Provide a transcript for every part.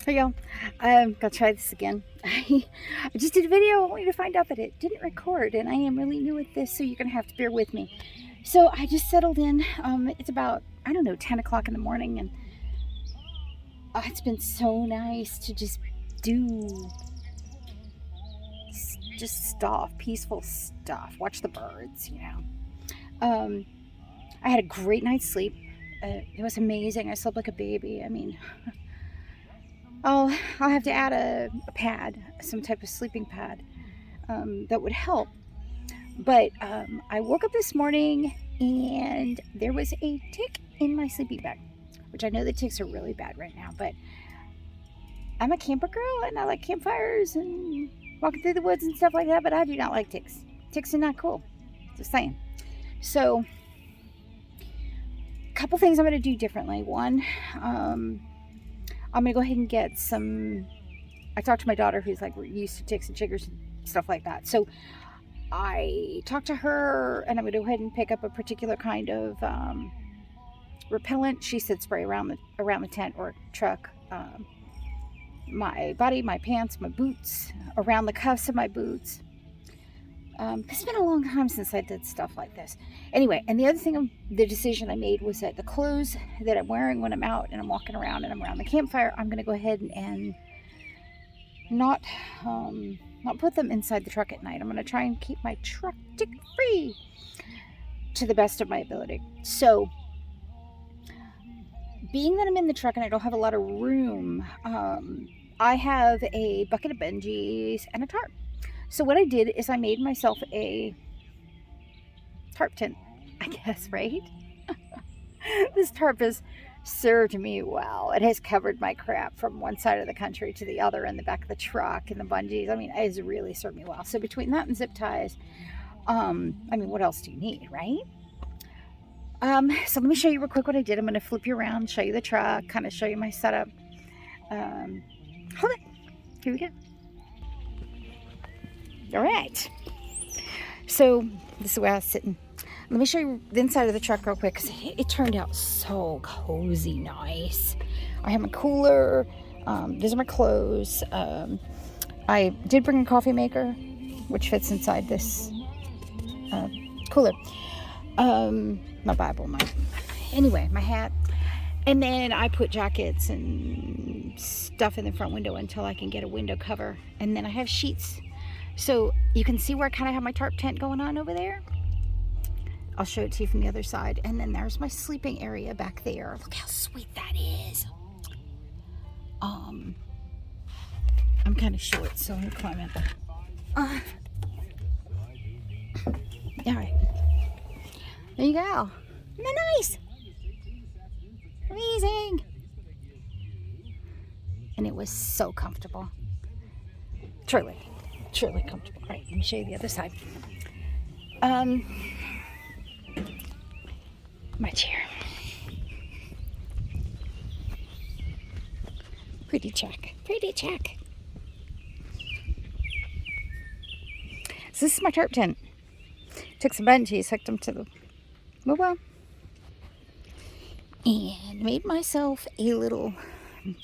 Hey y'all, I'm gonna try this again. I just did a video only to find out that it didn't record, and I am really new at this, so you're gonna have to bear with me. So I just settled in. It's about, I don't know, 10 o'clock in the morning, and it's been so nice to just do just stuff, peaceful stuff, watch the birds, I had a great night's sleep. It was amazing. I slept like a baby. I mean, I'll have to add a pad, some type of sleeping pad, that would help. But I woke up this morning and there was a tick in my sleeping bag, which I know the ticks are really bad right now, but I'm a camper girl and I like campfires and walking through the woods and stuff like that, but I do not like ticks. Ticks are not cool. Just saying. So, a couple things I'm going to do differently. One, I'm going to go ahead and get some. I talked to my daughter who's like used to ticks and chiggers and stuff like that. So I talked to her and I'm going to go ahead and pick up a particular kind of repellent. She said spray around the tent or truck, my body, my pants, my boots, around the cuffs of my boots. It's been a long time since I did stuff like this. Anyway, and the other thing, the decision I made was that the clothes that I'm wearing when I'm out and I'm walking around and I'm around the campfire, I'm going to go ahead and not put them inside the truck at night. I'm going to try and keep my truck tick free to the best of my ability. So, being that I'm in the truck and I don't have a lot of room, I have a bucket of bungees and a tarp. So what I did is I made myself a tarp tent, I guess, right? This tarp has served me well. It has covered my crap from one side of the country to the other in the back of the truck and the bungees. I mean, it has really served me well. So between that and zip ties, what else do you need, right? So let me show you real quick what I did. I'm going to flip you around, show you the truck, kind of show you my setup. Hold it. Here we go. All right. So this is where I was sitting. Let me show you the inside of the truck real quick because it turned out so cozy, nice. I have my cooler. These are my clothes. I did bring a coffee maker, which fits inside this cooler. My Bible, my hat. And then I put jackets and stuff in the front window until I can get a window cover. And then I have sheets. So you can see where I kind of have my tarp tent going on over there. I'll show it to you from the other side. And then there's my sleeping area back there. Look how sweet that is. I'm kind of short, so I'm going to climb it. All right. There you go. Isn't that nice? Amazing. And it was so comfortable. Truly comfortable. All right, let me show you the other side. My chair. Pretty check. So this is my tarp tent. Took some bungees, hooked them to the mobile, and made myself a little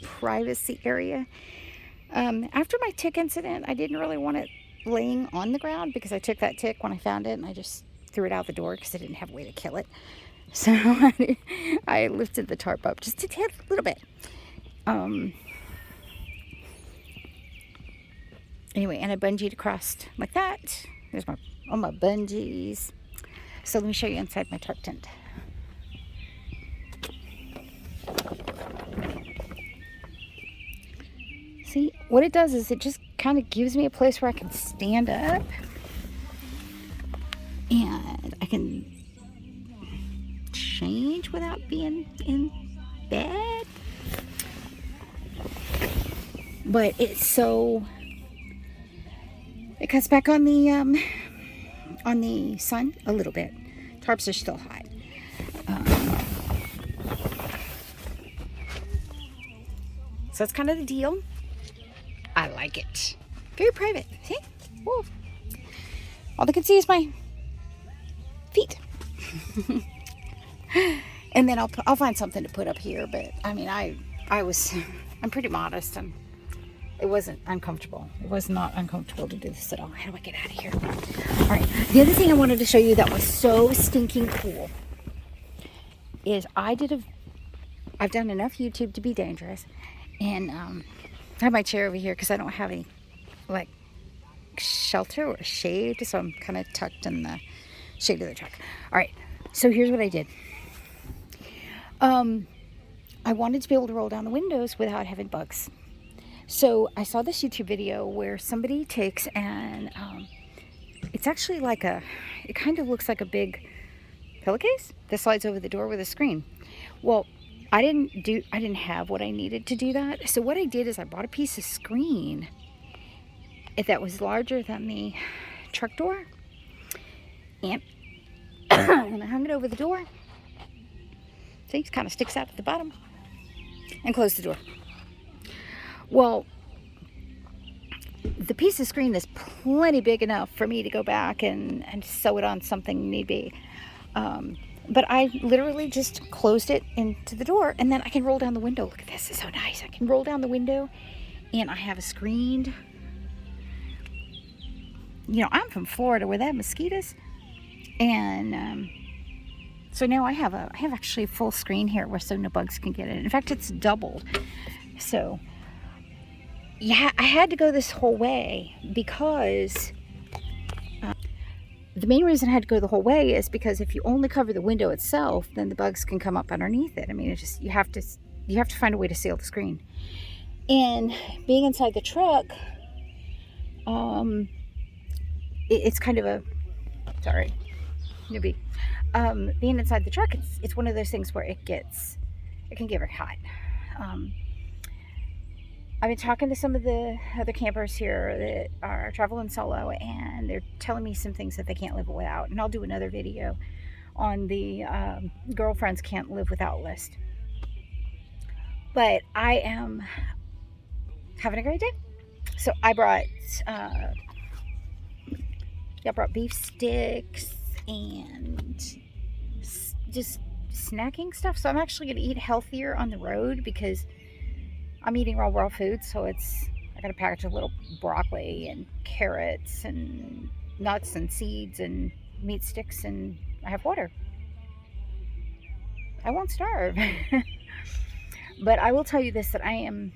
privacy area. After my tick incident, I didn't really want it laying on the ground because I took that tick when I found it and I just threw it out the door because I didn't have a way to kill it. So I lifted the tarp up just a little bit. Anyway, and I bungeed across like that. There's all my bungees. So let me show you inside my tarp tent. See, what it does is it just kind of gives me a place where I can stand up and I can change without being in bed. But it cuts back on the sun a little bit. Tarps are still hot. So that's kind of the deal. I like it. Very private. See? Whoa. All they can see is my feet. And then I'll find something to put up here. But I mean, I was I'm pretty modest, and it wasn't uncomfortable. It was not uncomfortable to do this at all. How do I get out of here? All right. The other thing I wanted to show you that was so stinking cool is I've done enough YouTube to be dangerous, and I have my chair over here because I don't have any like shelter or shade, so I'm kind of tucked in the shade of the truck. All right. So here's what I did. I wanted to be able to roll down the windows without having bugs. So I saw this YouTube video where somebody takes and it's actually like it kind of looks like a big pillowcase that slides over the door with a screen. Well, I didn't have what I needed to do that. So what I did is I bought a piece of screen that was larger than the truck door, and I hung it over the door. See, it kind of sticks out at the bottom, and closed the door. Well, the piece of screen is plenty big enough for me to go back and sew it on something need be. But I literally just closed it into the door, and then I can roll down the window. Look at this, it's so nice. I can roll down the window, and I have a screened, I'm from Florida where they have mosquitoes. And so now I have actually a full screen here so no bugs can get in. In fact, it's doubled. So yeah, I had to go this whole way because the main reason I had to go the whole way is because if you only cover the window itself, then the bugs can come up underneath it. I mean, it's just you have to find a way to seal the screen. And being inside the truck, it's kind of a newbie. Being inside the truck, it's one of those things where it can get very hot. I've been talking to some of the other campers here that are traveling solo, and they're telling me some things that they can't live without. And I'll do another video on the girlfriends can't live without list. But I am having a great day. So I brought beef sticks and just snacking stuff. So I'm actually going to eat healthier on the road because I'm eating raw food. So I got a package of little broccoli and carrots and nuts and seeds and meat sticks, and I have water. I won't starve. But I will tell you this, that I am,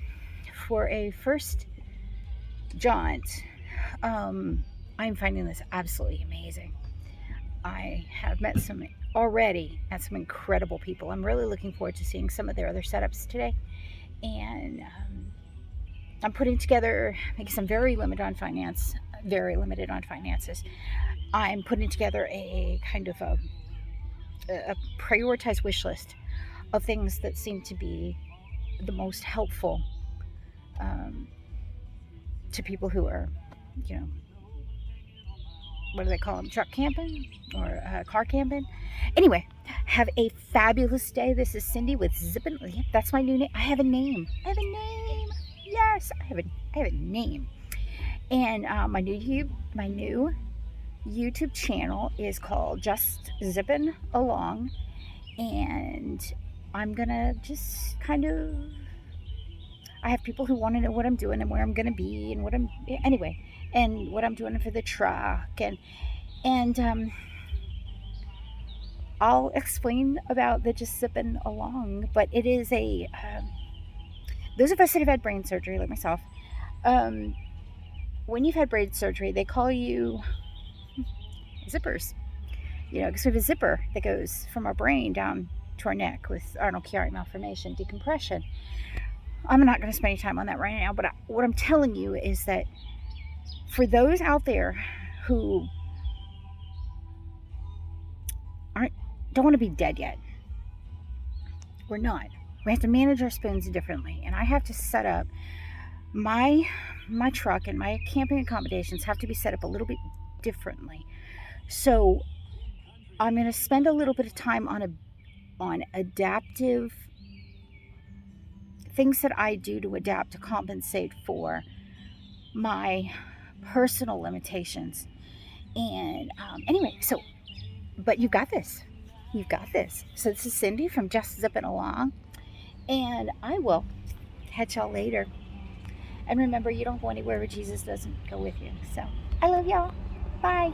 for a first jaunt, I'm finding this absolutely amazing. I have met some incredible people. I'm really looking forward to seeing some of their other setups today. And I'm putting together, because I'm very limited on finances, I'm putting together a kind of a prioritized wish list of things that seem to be the most helpful to people who are, what do they call them? Truck camping or car camping. Anyway, have a fabulous day. This is Cindy with Zippin'. That's my new name. I have a name. Yes, I have a name. And my new YouTube channel is called Just Zippin' Along, and I'm gonna just I have people who want to know what I'm doing and where I'm gonna be and what I'm doing for the truck, and I'll explain about the Just Zippin' Along. But it is those of us that have had brain surgery like myself, when you've had brain surgery, they call you zippers, because we have a zipper that goes from our brain down to our neck with Arnold-Chiari malformation decompression. I'm not going to spend any time on that right now, but what I'm telling you is that for those out there who don't want to be dead yet, we're not. We have to manage our spoons differently, and I have to set up my truck, and my camping accommodations have to be set up a little bit differently. So I'm going to spend a little bit of time on adaptive things that I do to adapt to compensate for my personal limitations. And anyway, but you got this. So this is Cindy from Just Zippin' Along, and I will catch y'all later. And remember, you don't go anywhere where Jesus doesn't go with you. So I love y'all. Bye.